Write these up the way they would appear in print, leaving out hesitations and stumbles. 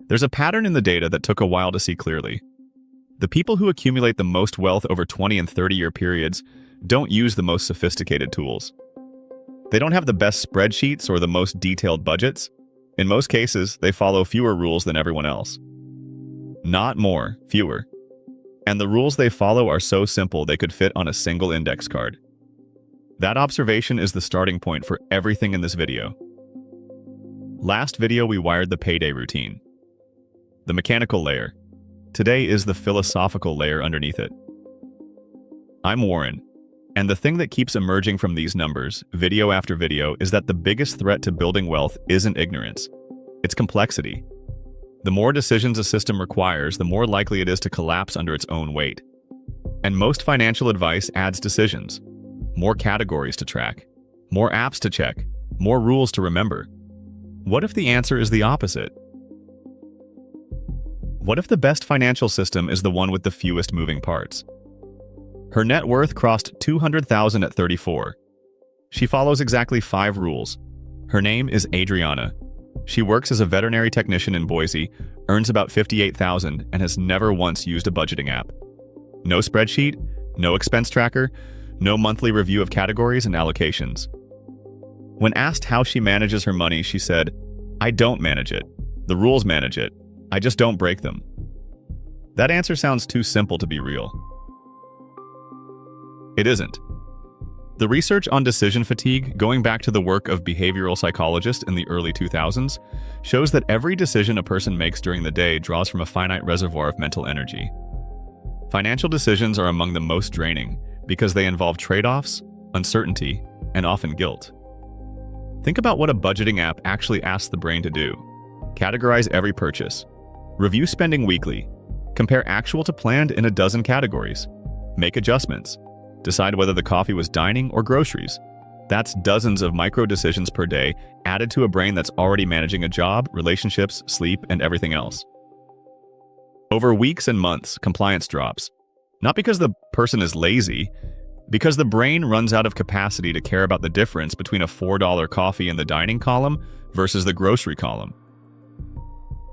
There's a pattern in the data that took a while to see clearly. The people who accumulate the most wealth over 20 and 30-year periods don't use the most sophisticated tools. They don't have the best spreadsheets or the most detailed budgets. In most cases, they follow fewer rules than everyone else. Not more, fewer. And the rules they follow are so simple they could fit on a single index card. That observation is the starting point for everything in this video. Last video we wired the payday routine. The mechanical layer. Today is the philosophical layer underneath it. I'm Warren, and the thing that keeps emerging from these numbers, video after video, is that the biggest threat to building wealth isn't ignorance. It's complexity. The more decisions a system requires, the more likely it is to collapse under its own weight. And most financial advice adds decisions. More categories to track. More apps to check. More rules to remember. What if the answer is the opposite? What if the best financial system is the one with the fewest moving parts? Her net worth crossed $200,000 at 34. She follows exactly 5 rules. Her name is Adriana. She works as a veterinary technician in Boise, earns about $58,000, and has never once used a budgeting app. No spreadsheet, no expense tracker, no monthly review of categories and allocations. When asked how she manages her money, she said, "I don't manage it. The rules manage it. I just don't break them." That answer sounds too simple to be real. It isn't. The research on decision fatigue, going back to the work of behavioral psychologists in the early 2000s, shows that every decision a person makes during the day draws from a finite reservoir of mental energy. Financial decisions are among the most draining because they involve trade-offs, uncertainty, and often guilt. Think about what a budgeting app actually asks the brain to do. Categorize every purchase. Review spending weekly. Compare actual to planned in a dozen categories. Make adjustments. Decide whether the coffee was dining or groceries. That's dozens of micro decisions per day added to a brain that's already managing a job, relationships, sleep, and everything else. Over weeks and months, compliance drops. Not because the person is lazy, because the brain runs out of capacity to care about the difference between a $4 coffee in the dining column versus the grocery column.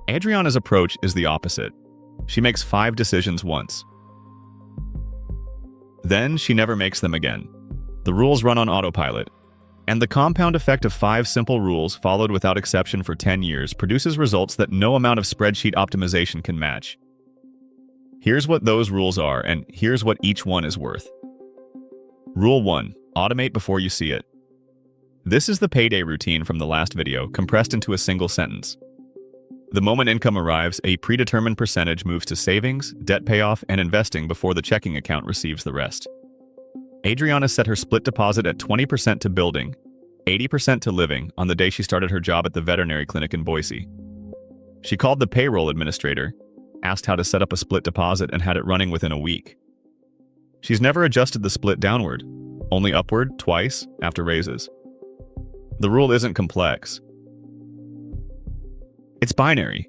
Adriana's approach is the opposite. She makes 5 decisions once. Then she never makes them again. The rules run on autopilot. And the compound effect of 5 simple rules followed without exception for 10 years produces results that no amount of spreadsheet optimization can match. Here's what those rules are, and here's what each one is worth. Rule 1. Automate before you see it. This is the payday routine from the last video, compressed into a single sentence. The moment income arrives, a predetermined percentage moves to savings, debt payoff, and investing before the checking account receives the rest. Adriana set her split deposit at 20% to building, 80% to living on the day she started her job at the veterinary clinic in Boise. She called the payroll administrator, asked how to set up a split deposit, and had it running within a week. She's never adjusted the split downward, only upward twice after raises. The rule isn't complex. It's binary.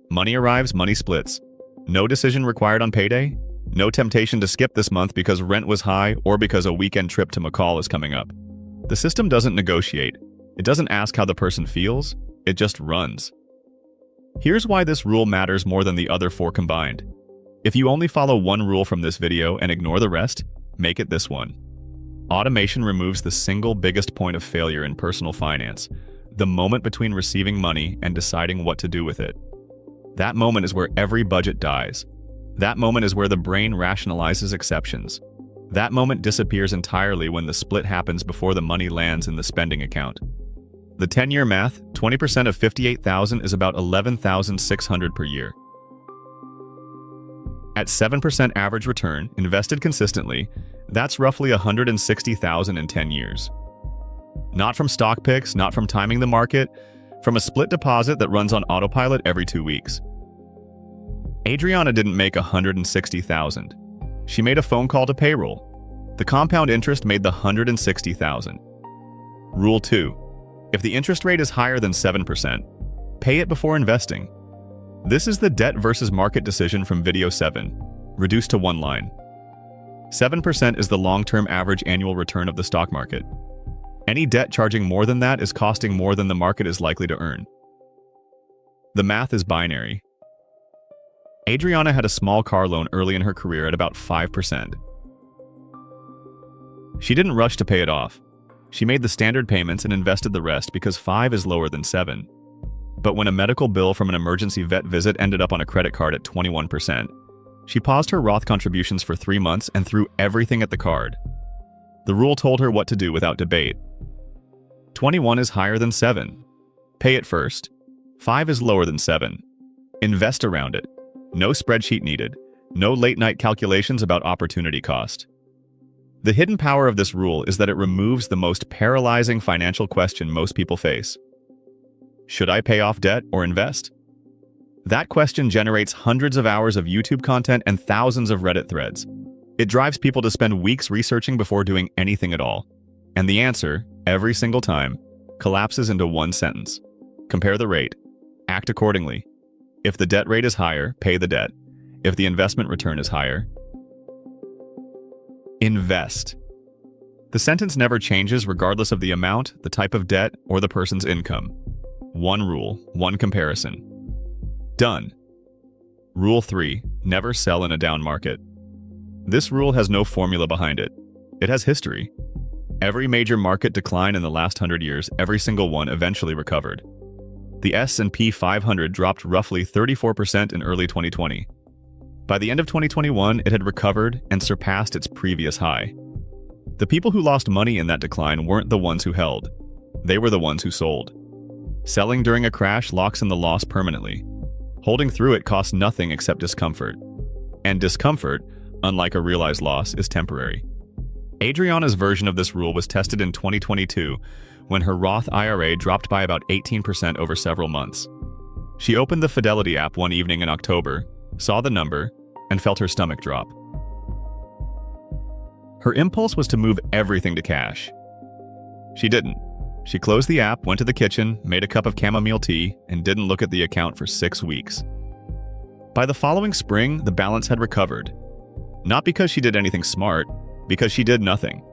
Money arrives, money splits. No decision required on payday. No temptation to skip this month because rent was high or because a weekend trip to McCall is coming up. The system doesn't negotiate. It doesn't ask how the person feels. It just runs. Here's why this rule matters more than the other 4 combined. If you only follow one rule from this video and ignore the rest, make it this one. Automation removes the single biggest point of failure in personal finance. The moment between receiving money and deciding what to do with it. That moment is where every budget dies. That moment is where the brain rationalizes exceptions. That moment disappears entirely when the split happens before the money lands in the spending account. The 10-year math, 20% of $58,000 is about $11,600 per year. At 7% average return, invested consistently, that's roughly $160,000 in 10 years. Not from stock picks, not from timing the market, from a split deposit that runs on autopilot every 2 weeks. Adriana didn't make $160,000. She made a phone call to payroll. The compound interest made the $160,000. Rule 2. If the interest rate is higher than 7%, pay it before investing. This is the debt versus market decision from video 7, reduced to one line. 7% is the long-term average annual return of the stock market. Any debt charging more than that is costing more than the market is likely to earn. The math is binary. Adriana had a small car loan early in her career at about 5%. She didn't rush to pay it off. She made the standard payments and invested the rest because 5 is lower than 7. But when a medical bill from an emergency vet visit ended up on a credit card at 21%, she paused her Roth contributions for 3 months and threw everything at the card. The rule told her what to do without debate. 21 is higher than 7. Pay it first. 5 is lower than 7. Invest around it. No spreadsheet needed. No late-night calculations about opportunity cost. The hidden power of this rule is that it removes the most paralyzing financial question most people face. Should I pay off debt or invest? That question generates hundreds of hours of YouTube content and thousands of Reddit threads. It drives people to spend weeks researching before doing anything at all. And the answer, every single time, collapses into one sentence. Compare the rate. Act accordingly. If the debt rate is higher, pay the debt. If the investment return is higher, invest. The sentence never changes regardless of the amount, the type of debt, or the person's income. One rule, one comparison. Done. Rule 3. Never sell in a down market. This rule has no formula behind it. It has history. Every major market decline in the last 100 years, every single one eventually recovered. The S&P 500 dropped roughly 34% in early 2020. By the end of 2021, it had recovered and surpassed its previous high. The people who lost money in that decline weren't the ones who held. They were the ones who sold. Selling during a crash locks in the loss permanently. Holding through it costs nothing except discomfort. And discomfort, unlike a realized loss, is temporary. Adriana's version of this rule was tested in 2022 when her Roth IRA dropped by about 18% over several months. She opened the Fidelity app one evening in October, saw the number, and felt her stomach drop. Her impulse was to move everything to cash. She didn't. She closed the app, went to the kitchen, made a cup of chamomile tea, and didn't look at the account for 6 weeks. By the following spring, the balance had recovered. Not because she did anything smart, because she did nothing.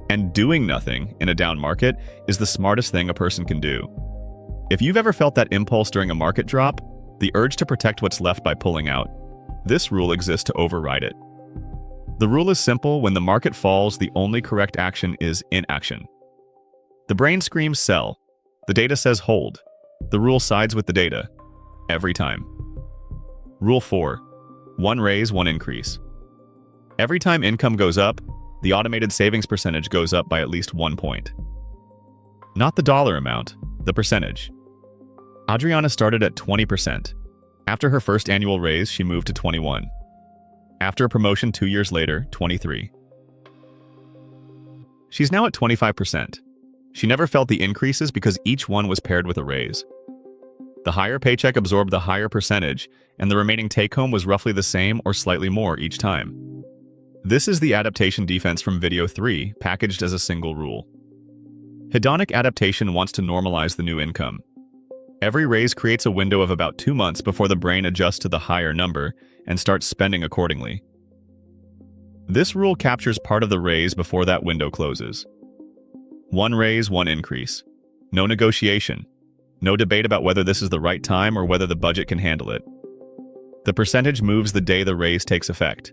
And doing nothing in a down market is the smartest thing a person can do. If you've ever felt that impulse during a market drop, the urge to protect what's left by pulling out, this rule exists to override it. The rule is simple: when the market falls, the only correct action is inaction. The brain screams sell. The data says hold. The rule sides with the data. Every time. Rule 4. One raise, one increase. Every time income goes up, the automated savings percentage goes up by at least 1 point. Not the dollar amount, the percentage. Adriana started at 20%. After her first annual raise, she moved to 21. After a promotion 2 years later, 23. She's now at 25%. She never felt the increases because each one was paired with a raise. The higher paycheck absorbed the higher percentage, and the remaining take-home was roughly the same or slightly more each time. This is the adaptation defense from video 3, packaged as a single rule. Hedonic adaptation wants to normalize the new income. Every raise creates a window of about 2 months before the brain adjusts to the higher number and starts spending accordingly. This rule captures part of the raise before that window closes. One raise, one increase. No negotiation. No debate about whether this is the right time or whether the budget can handle it. The percentage moves the day the raise takes effect.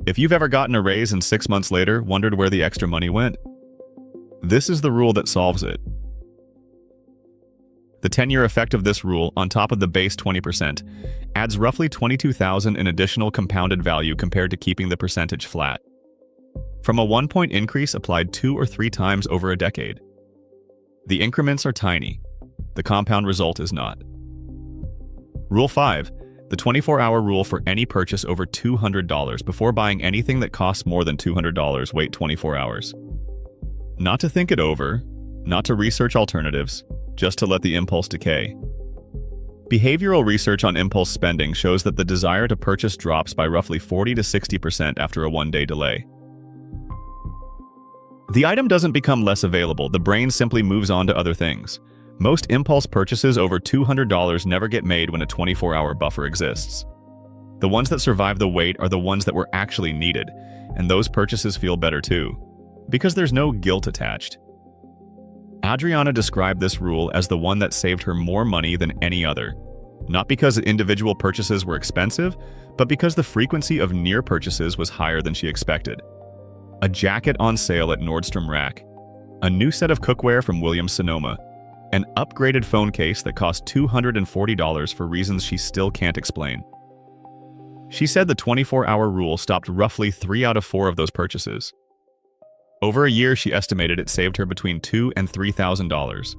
If you've ever gotten a raise and 6 months later wondered where the extra money went, this is the rule that solves it. The 10-year effect of this rule, on top of the base 20%, adds roughly $22,000 in additional compounded value compared to keeping the percentage flat. From a 1-point increase applied 2 or 3 times over a decade. The increments are tiny. The compound result is not. Rule 5. The 24-hour rule for any purchase over $200. Before buying anything that costs more than $200, wait 24 hours. Not to think it over, not to research alternatives, just to let the impulse decay. Behavioral research on impulse spending shows that the desire to purchase drops by roughly 40 to 60% after a 1-day delay. The item doesn't become less available, the brain simply moves on to other things. Most impulse purchases over $200 never get made when a 24-hour buffer exists. The ones that survive the wait are the ones that were actually needed, and those purchases feel better too, because there's no guilt attached. Adriana described this rule as the one that saved her more money than any other. Not because individual purchases were expensive, but because the frequency of near purchases was higher than she expected. A jacket on sale at Nordstrom Rack, a new set of cookware from Williams-Sonoma, an upgraded phone case that cost $240 for reasons she still can't explain. She said the 24-hour rule stopped roughly 3 out of 4 of those purchases. Over a year, she estimated it saved her between $2,000 and $3,000.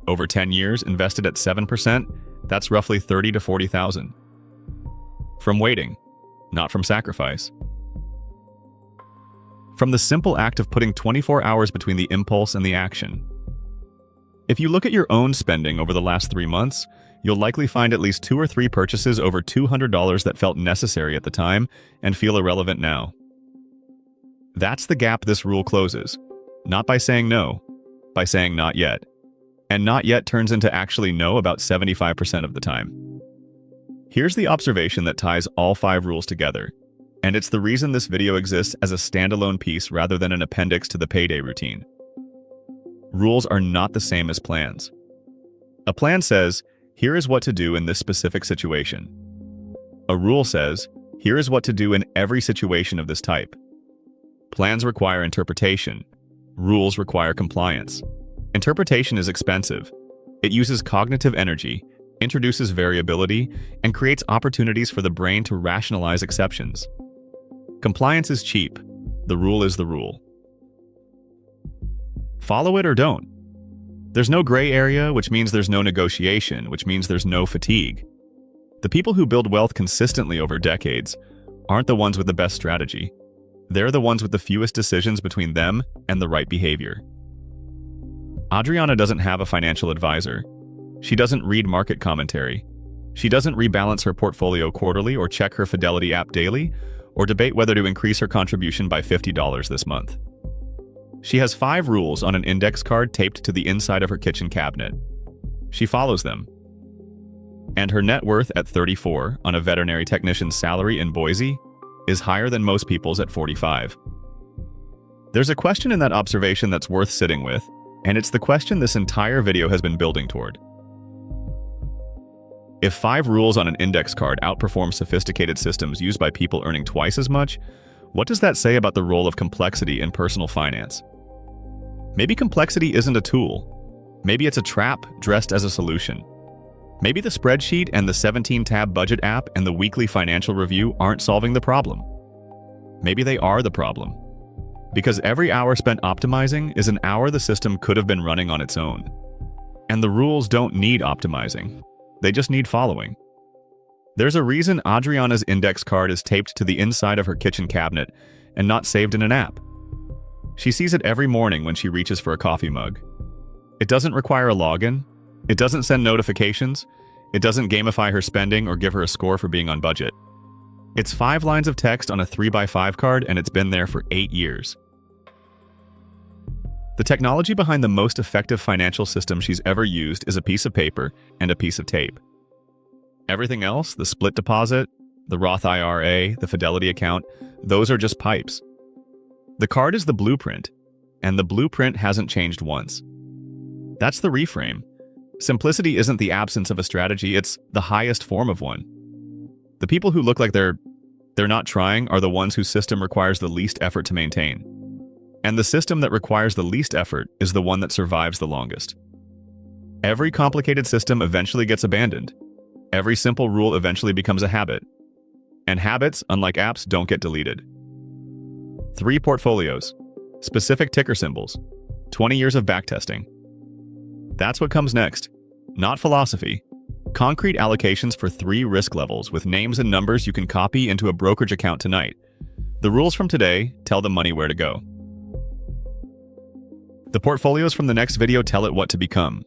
Over 10 years, invested at 7%, that's roughly $30,000 to $40,000. From waiting, not from sacrifice. From the simple act of putting 24 hours between the impulse and the action. If you look at your own spending over the last 3 months, you'll likely find at least 2 or 3 purchases over $200 that felt necessary at the time and feel irrelevant now. That's the gap this rule closes. Not by saying no, by saying not yet. And not yet turns into actually no about 75% of the time. Here's the observation that ties all 5 rules together, and it's the reason this video exists as a standalone piece rather than an appendix to the payday routine. Rules are not the same as plans. A plan says, here is what to do in this specific situation. A rule says, here is what to do in every situation of this type. Plans require interpretation. Rules require compliance. Interpretation is expensive. It uses cognitive energy, introduces variability, and creates opportunities for the brain to rationalize exceptions. Compliance is cheap. The rule is the rule. Follow it or don't. There's no gray area, which means there's no negotiation, which means there's no fatigue. The people who build wealth consistently over decades aren't the ones with the best strategy. They're the ones with the fewest decisions between them and the right behavior. Adriana doesn't have a financial advisor. She doesn't read market commentary. She doesn't rebalance her portfolio quarterly or check her Fidelity app daily, or debate whether to increase her contribution by $50 this month. She has 5 rules on an index card taped to the inside of her kitchen cabinet. She follows them. And her net worth at 34 on a veterinary technician's salary in Boise is higher than most people's at 45. There's a question in that observation that's worth sitting with, and it's the question this entire video has been building toward. If 5 rules on an index card outperform sophisticated systems used by people earning twice as much, what does that say about the role of complexity in personal finance? Maybe complexity isn't a tool. Maybe it's a trap dressed as a solution. Maybe the spreadsheet and the 17-tab budget app and the weekly financial review aren't solving the problem. Maybe they are the problem. Because every hour spent optimizing is an hour the system could have been running on its own. And the rules don't need optimizing. They just need following. There's a reason Adriana's index card is taped to the inside of her kitchen cabinet and not saved in an app. She sees it every morning when she reaches for a coffee mug. It doesn't require a login. It doesn't send notifications. It doesn't gamify her spending or give her a score for being on budget. It's 5 lines of text on a 3x5 card, and it's been there for 8 years. The technology behind the most effective financial system she's ever used is a piece of paper and a piece of tape. Everything else, the split deposit, the Roth IRA, the Fidelity account, those are just pipes. The card is the blueprint, and the blueprint hasn't changed once. That's the reframe. Simplicity isn't the absence of a strategy, it's the highest form of one. The people who look like they're not trying are the ones whose system requires the least effort to maintain. And the system that requires the least effort is the one that survives the longest. Every complicated system eventually gets abandoned. Every simple rule eventually becomes a habit. And habits, unlike apps, don't get deleted. 3 portfolios, specific ticker symbols, 20 years of backtesting. That's what comes next. Not philosophy. Concrete allocations for 3 risk levels with names and numbers you can copy into a brokerage account tonight. The rules from today tell the money where to go. The portfolios from the next video tell it what to become.